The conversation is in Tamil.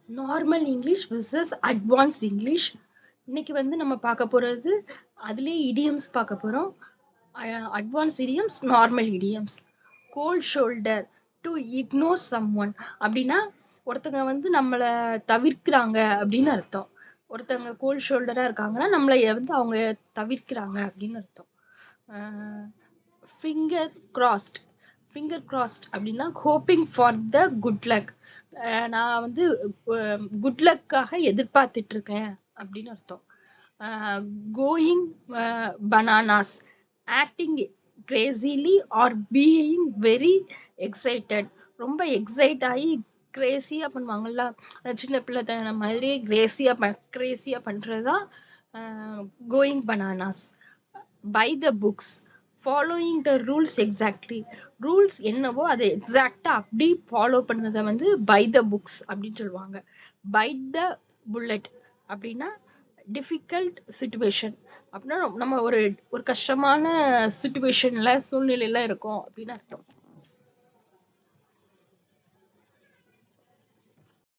Normal English versus advanced English. இன்னைக்கு வந்து நம்ம பார்க்க போறது அதுலயே இடியம்ஸ் பார்க்க போறோம். Advance idioms, normal idioms. Cold shoulder, to ignore someone அப்படின்னா ஒருத்தங்க வந்து நம்மளை தவிர்க்கிறாங்க அப்படின்னு அர்த்தம். ஒருத்தங்க கோல்ட் ஷோல்டரா இருக்காங்கன்னா நம்மளை வந்து அவங்க தவிர்க்கிறாங்க அப்படின்னு அர்த்தம். Finger crossed. ஃபிங்கர் கிராஸ்ட் அப்படின்னா hoping for the good luck. நான் வந்து குட் லக்காக எதிர்பார்த்துட்டு இருக்கேன் அப்படின்னு அர்த்தம். Going bananas, acting crazily or being very excited. ரொம்ப எக்ஸைட் ஆகி கிரேசியா பண்ணுவாங்கல்ல, சின்ன பிள்ளைத்தன மாதிரி கிரேசியா பண்றது தான் going bananas. By the books, following the rules exactly. Rules என்னவோ அதை எக்ஸாக்டா அப்படி ஃபாலோ பண்ணதை வந்து பை த புக்ஸ் அப்படின்னு சொல்லுவாங்க. பை த புல்லட் அப்படின்னா டிஃபிகல்ட் சுச்சுவேஷன் அப்படின்னா நம்ம ஒரு கஷ்டமான சுச்சுவேஷன்ல சூழ்நிலையில இருக்கோம் அப்படின்னு அர்த்தம்.